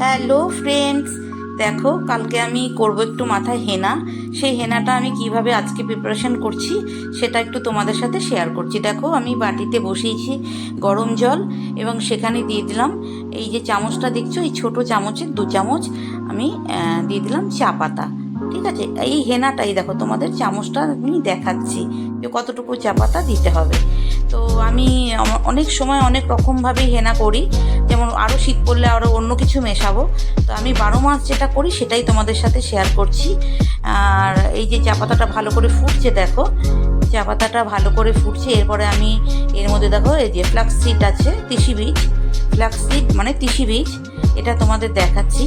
Hello friends, দেখো কালকে আমি করব একটু মাথায় হেনা। সেই হেনাটা আমি কিভাবে আজকে প্রিপারেশন করছি সেটা একটু তোমাদের সাথে শেয়ার করছি। দেখো আমি বাটিতে বসিয়েছি গরম জল এবং সেখানে দিয়ে দিলাম এই যে চামচটা দেখছো, এই ছোট চামচের 2 চামচ আমি দিয়ে দিলাম চা পাতা। ঠিক আছে, এই হেনাটাই দেখো তোমাদের চামচটা আমি দেখাচ্ছি যে কতটুকু চা পাতা দিতে হবে। তো আমি অনেক সময় অনেক রকমভাবেই হেনা করি, যেমন আরও শীত পড়লে আরও অন্য কিছু মেশাবো। তো আমি 12 মাস যেটা করি সেটাই তোমাদের সাথে শেয়ার করছি। আর এই যে চা পাতাটা ভালো করে ফুটছে, দেখো চা পাতাটা ভালো করে ফুটছে। এরপরে আমি এর মধ্যে দেখো এই যে ফ্লাক্স সিড আছে, তিসি বীজ, ফ্লাক্স সিড মানে তিসি বীজ, এটা তোমাদের দেখাচ্ছি।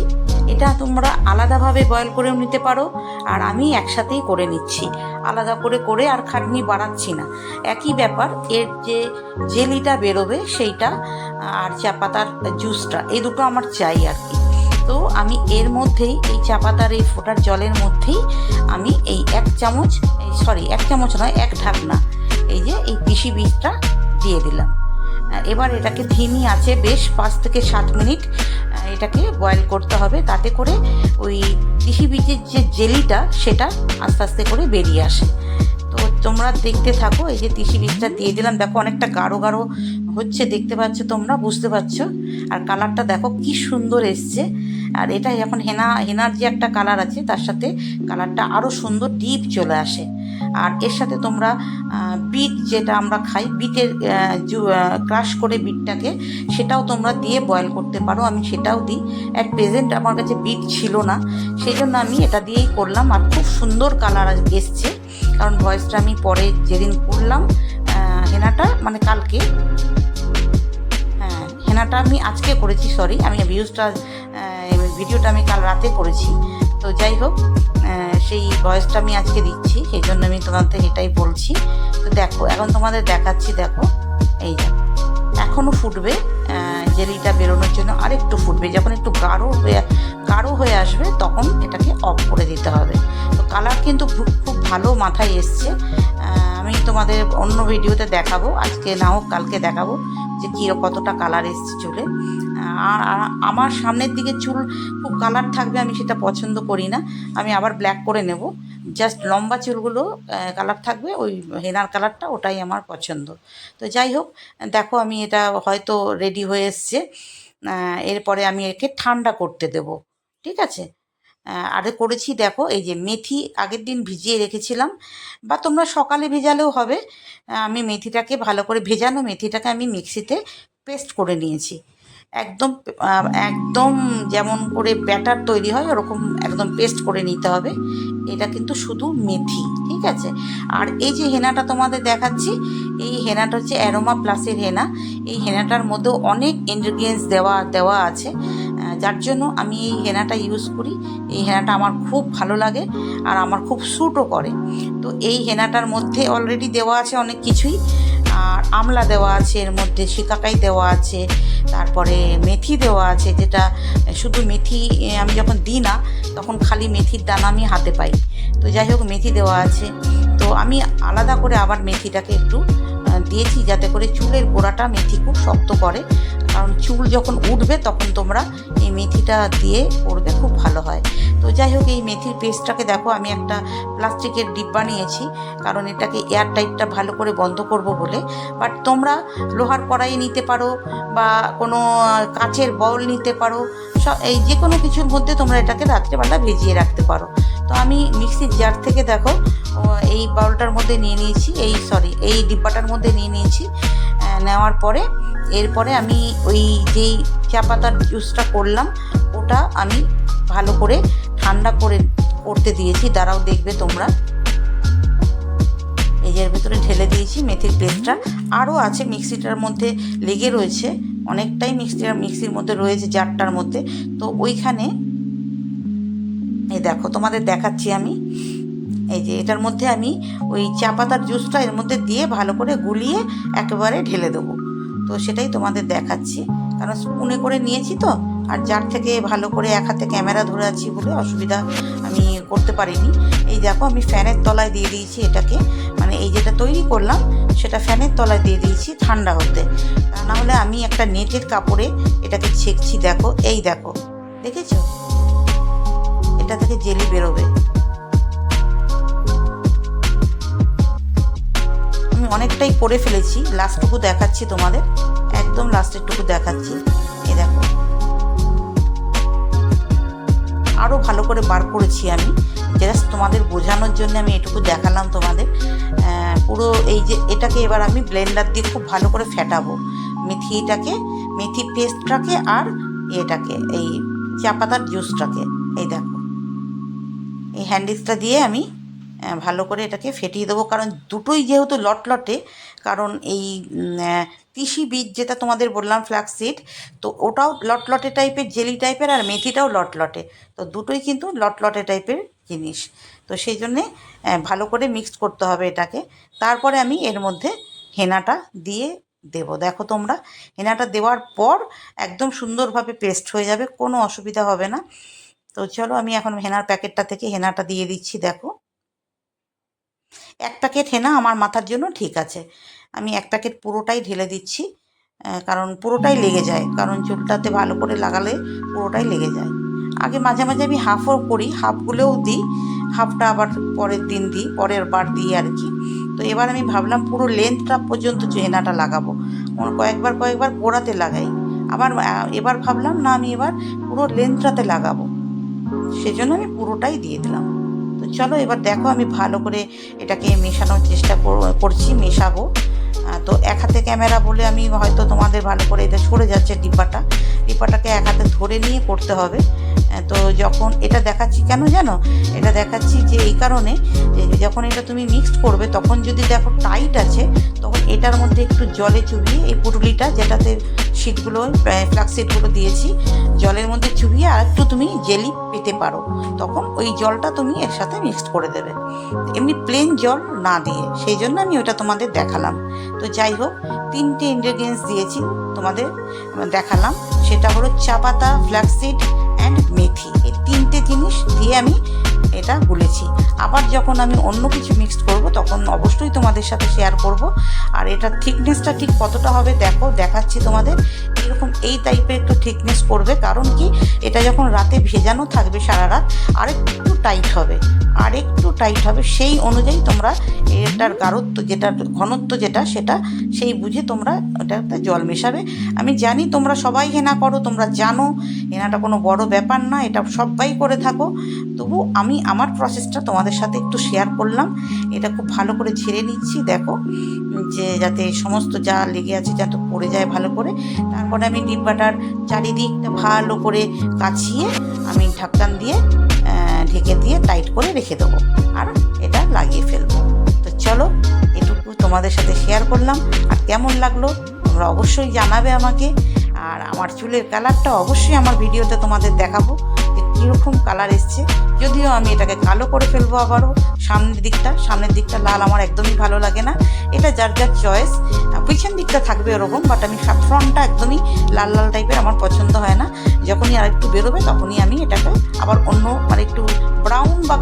এটা তোমরা আলাদাভাবে বয়েল করেও নিতে পারো, আর আমি একসাথেই করে নিচ্ছি, আলাদা করে করে আর খাটনি বাড়াচ্ছি না। একই ব্যাপার, এর যে জেলিটা বেরোবে সেইটা আর চা পাতার জুসটা, এই দুটো আমার চাই আর কি। তো আমি এর মধ্যেই এই চা পাতার এই ফোটার জলের মধ্যেই আমি এই 1 চামচ, সরি 1 চামচ নয়, 1 ঢাকনা এই যে এই তিসি বীজটা দিয়ে দিলাম। এবার এটাকে ধিমি আছে বেশ 5 থেকে 7 মিনিট এটাকে বয়েল করতে হবে, তাতে করে ওই তিসি বীজের যে জেলিটা সেটা আস্তে আস্তে করে বেরিয়ে আসে। তো তোমরা দেখতে থাকো। এই যে তিসি বীজটা দিয়ে দিলাম, দেখো অনেকটা গাঢ় গাঢ় হচ্ছে, দেখতে পাচ্ছ তোমরা, বুঝতে পারছো। আর কালারটা দেখো কি সুন্দর এসছে। আর এটা এখন হেনার যে একটা কালার আছে তার সাথে কালারটা আরও সুন্দর ডিপ চলে আসে। আর এর সাথে তোমরা বিট, যেটা আমরা খাই, বিটের ক্রাশ করে বিটটাকে, সেটাও তোমরা দিয়ে বয়েল করতে পারো। আমি সেটাও দিই। অ্যাট প্রেজেন্ট আমার কাছে বিট ছিল না, সেই জন্য আমি এটা দিয়েই করলাম। আর খুব সুন্দর কালার এসছে, কারণ ভয়েসটা আমি পরে যেদিন করলাম হেনাটা, মানে কালকে, হ্যাঁ হেনাটা আমি আজকে করেছি, সরি আমি ভিডিওটা আমি কাল রাতে করেছি। তো যাই হোক, সেই ভয়েসটা আমি আজকে দিচ্ছি, সেই জন্য আমি তোমাদের এটাই বলছি। তো দেখো এখন তোমাদের দেখাচ্ছি, দেখো এই যে এখনও ফুটবে, জেলিটা বেরোনোর জন্য আর একটু ফুটবে। যখন একটু গাঢ় হয়ে আসবে তখন এটাকে অফ করে দিতে হবে। তো কালার কিন্তু খুব ভালো মাথায় এসছে। আমি তোমাদের অন্য ভিডিওতে দেখাবো, আজকে না হোক কালকে দেখাবো যে কতটা কালার এসছে চুলে। আর আমার সামনের দিকে চুল খুব কালার থাকবে, আমি সেটা পছন্দ করি না। আমি আবার ব্ল্যাক করে নেব, জাস্ট লম্বা চুলগুলো কালার থাকবে, ওই হেনার কালারটা, ওটাই আমার পছন্দ। তো যাই হোক, দেখো আমি এটা হয়তো রেডি হয়ে এসছে। এরপরে আমি একে ঠান্ডা করতে দেব, ঠিক আছে। আরে করেছি, দেখো এই যে মেথি আগের দিন ভিজিয়ে রেখেছিলাম, বা তোমরা সকালে ভেজালেও হবে। আমি মেথিটাকে ভালো করে, ভেজানো মেথিটাকে আমি মিক্সিতে পেস্ট করে নিয়েছি। একদম একদম যেমন করে ব্যাটার তৈরি হয় ওরকম একদম পেস্ট করে নিতে হবে। এটা কিন্তু শুধু মেথি, ঠিক আছে। আর এই যে হেনাটা তোমাদের দেখাচ্ছি, এই হেনাটা হচ্ছে অ্যারোমা প্লাসের হেনা। এই হেনাটার মধ্যেও অনেক ইনগ্রিডিয়েন্টস দেওয়া আছে, যার জন্য আমি এই হেনাটা ইউজ করি। এই হেনাটা আমার খুব ভালো লাগে আর আমার খুব স্যুটও করে। তো এই হেনাটার মধ্যে অলরেডি দেওয়া আছে অনেক কিছুই। আর আমলা দেওয়া আছে, এর মধ্যে শিকাকাই দেওয়া আছে, তারপরে মেথি দেওয়া আছে, যেটা শুধু মেথি আমি যখন দিই না তখন খালি মেথির দানা আমি হাতে পাই। তো যাই হোক, মেথি দেওয়া আছে। তো আমি আলাদা করে আবার মেথিটাকে একটু দিয়েছি, যাতে করে চুলের গোড়াটা মেথি খুব শক্ত করে, কারণ চুল যখন উঠবে তখন তোমরা এই মেথিটা দিয়ে করবে, খুব ভালো হয়। তো যাই হোক, এই মেথির পেস্টটাকে দেখো আমি একটা প্লাস্টিকের ডিব্বা নিয়েছি, কারণ এটাকে এয়ার টাইটটা ভালো করে বন্ধ করব বলে। বাট তোমরা লোহার কড়াই নিতে পারো, বা কোনো কাচের বাউল নিতে পারো, এই যে কোনো কিছুর মধ্যে তোমরা এটাকে রাত্রেবেলা ভিজিয়ে রাখতে পারো। তো আমি মিক্সির জার থেকে দেখো এই বাউলটার মধ্যে নিয়ে নিয়েছি, এই ডিব্বাটার মধ্যে নিয়ে নিয়েছি। নেওয়ার পরে এরপরে আমি ওই যেই চা পাতার জুসটা করলাম ওটা আমি ভালো করে ঠান্ডা করতে দিয়েছি। দাঁড়াও, দেখবে তোমরা, এই যে এর ভিতরে ঢেলে দিয়েছি মেথির পেস্টটা। আরও আছে, মিক্সিটার মধ্যে লেগে রয়েছে, অনেকটাই মিক্সির মধ্যে রয়েছে জারটার মধ্যে। তো ওইখানে এই দেখো তোমাদের দেখাচ্ছি আমি, এই যে এটার মধ্যে আমি ওই চা পাতার জুসটা এর মধ্যে দিয়ে ভালো করে গুলিয়ে একেবারে ঢেলে দেবো। তো সেটাই তোমাদের দেখাচ্ছি, কারণ স্পুনে করে নিয়েছি তো, আর যার থেকে ভালো করে এক হাতে ক্যামেরা ধরে আছি বলে অসুবিধা আমি করতে পারিনি। এই দেখো আমি ফ্যানের তলায় দিয়ে দিয়েছি এটাকে, মানে এই যেটা তৈরি করলাম সেটা ফ্যানের তলায় দিয়ে দিয়েছি ঠান্ডা হতে। তা নাহলে আমি একটা নেটের কাপড়ে এটাকে ছেঁকছি, দেখো এই দেখো দেখেছো, এটা থেকে জেলি বেরোবে। আমি অনেকটাই করে ফেলেছি, লাস্টটুকু দেখাচ্ছি তোমাদের, একদম লাস্টেরটুকু দেখাচ্ছি। এই দেখো, আরও ভালো করে বার করেছি আমি, জাস্ট তোমাদের বোঝানোর জন্য আমি এটুকু দেখালাম তোমাদের। পুরো এই যে এটাকে এবার আমি ব্লেন্ডার দিয়ে খুব ভালো করে ফেটাবো, মেথি পেস্টটাকে আর এটাকে, এই চা পাতার জুসটাকে। এই দেখো, এই হ্যান্ডিসটা দিয়ে আমি ভালো করে এটাকে ফেটিয়ে দেবো, কারণ দুটোই যেহেতু লটলটে, কারণ এই তিসি বীজ যেটা তোমাদের বললাম ফ্ল্যাক্স সিড, তো ওটাও লটলটে টাইপের, জেলি টাইপের, আর মেথিটাও লটলটে, তো দুটোই কিন্তু লটলটে টাইপের জিনিস। তো সেই জন্যে ভালো করে মিক্সড করতে হবে এটাকে। তারপরে আমি এর মধ্যে হেনাটা দিয়ে দেবো। দেখো তোমরা, হেনাটা দেওয়ার পর একদম সুন্দরভাবে পেস্ট হয়ে যাবে, কোনো অসুবিধা হবে না। তো চলো, আমি এখন হেনার প্যাকেটটা থেকে হেনাটা দিয়ে দিচ্ছি। দেখো, 1 প্যাকেট হেনা আমার মাথার জন্য ঠিক আছে। আমি 1 প্যাকেট পুরোটাই ঢেলে দিচ্ছি, কারণ পুরোটাই লেগে যায়, কারণ চুলটাতে ভালো করে লাগালে পুরোটাই লেগে যায়। আগে মাঝে মাঝে আমি হাফও করি, হাফগুলোও দিই, হাফটা আবার পরের দিন দিই, পরের বার দিই আর কি। তো এবার আমি ভাবলাম পুরো লেন্থটা পর্যন্ত হেনাটা লাগাবো, কয়েকবার গোড়াতে লাগাই, আবার এবার ভাবলাম না, আমি এবার পুরো লেন্থটাতে লাগাবো, সেজন্য আমি পুরোটাই দিয়ে দিলাম। তো চলো, এবার দেখো আমি ভালো করে এটাকে মেশানোর চেষ্টা করছি, মেশাবো। তো এক হাতে ক্যামেরা বলে আমি হয়তো তোমাদের ভালো করে এটা সরে যাচ্ছে, ডিব্বাটাকে এক হাতে ধরে নিয়ে করতে হবে। তো যখন এটা দেখাচ্ছি কেন জানো, এটা দেখাচ্ছি যে এই কারণে, যে যখন এটা তুমি মিক্সড করবে তখন যদি দেখো টাইট আছে, তখন এটার মধ্যে একটু জলে চুবিয়ে, এই পুটুলিটা যেটাতে ফ্লাক্স সিডগুলো দিয়েছি, জলের মধ্যে চুবিয়ে আর একটু তুমি জেলি পেতে পারো, তখন ওই জলটা তুমি এর সাথে মিক্সড করে দেবে, এমনি প্লেন জল না দিয়ে। সেই জন্য আমি ওটা তোমাদের দেখালাম। তো যাই হোক, 3টে ইনগ্রেডিয়েন্টস দিয়েছি তোমাদের দেখালাম, সেটা হলো চা পাতা, ফ্ল্যাক্সিড অ্যান্ড মেথি, এই 3টে জিনিস দিয়ে আমি এটা গুলেছি। আবার যখন আমি অন্য কিছু মিক্সড করব তখন অবশ্যই তোমাদের সাথে শেয়ার করব। আর এটা থিকনেসটা ঠিক কতটা হবে দেখো, দেখাচ্ছি তোমাদের। এরকম এই টাইপের একটু থিকনেস করবে, কারণ কি, এটা যখন রাতে ভেজানো থাকবে সারা রাত, আরেকটু টাইট হবে, সেই অনুযায়ী তোমরা এটার গাঢ়ত্ব যেটা, ঘনত্ব যেটা, সেটা সেই বুঝে তোমরা ওটাতে জল মেশাবে। আমি জানি তোমরা সবাই হেনা করো, তোমরা জানো হেনাটা কোনো বড় ব্যাপার না, এটা সবাই করে থাকো, তবু আমি আমার প্রসেসটা তোমাদের সাথে একটু শেয়ার করলাম। এটা খুব ভালো করে ঝেড়ে নিচ্ছি, দেখো, যে যাতে সমস্ত যা লেগে আছে যাতে পড়ে যায় ভালো করে। তারপরে আমি ডিব্বাটার চারিদিকটা ভালো করে কাছিয়ে আমি ঢাকন দিয়ে ঢেকে দিয়ে টাইট করে রেখে দেবো, আর এটা লাগিয়ে ফেলবো। তো চলো, এটুকু তোমাদের সাথে শেয়ার করলাম, আর কেমন লাগলো তোমরা অবশ্যই জানাবে আমাকে। আর আমার চুলের কালারটা অবশ্যই আমার ভিডিওতে তোমাদের দেখাবো যে কীরকম কালার এসছে। যদিও আমি এটাকে কালো করে ফেলবো আবারও, সামনের দিকটা লাল আমার একদমই ভালো লাগে না, এটা যার যার চয়েস। পিছন দিকটা থাকবে ওরকম, বাট আমি ফ্রন্টটা একদমই লাল টাইপের আমার পছন্দ হয় না। যখনই আর একটু বেরোবে তখনই আমি এটাকে আবার অন্য মানে একটু ব্রাউন বা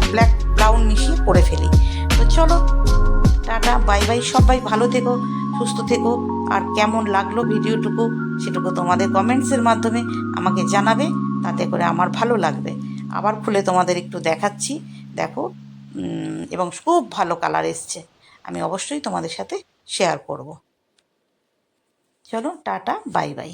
ব্রাউন মিশিয়ে করে ফেলি। তো চলো, টাটা, বাই বাই, সবাই ভালো থেকো, সুস্থ থেকো। আর কেমন লাগলো ভিডিওটুকু সেটুকু তোমাদের কমেন্টসের মাধ্যমে আমাকে জানাবে, তাতে করে আমার ভালো লাগবে। আবার খুলে তোমাদের একটু দেখাচ্ছি, দেখো, এবং খুব ভালো কালার এসছে, আমি অবশ্যই তোমাদের সাথে শেয়ার করব। চলো, টাটা, বাই বাই।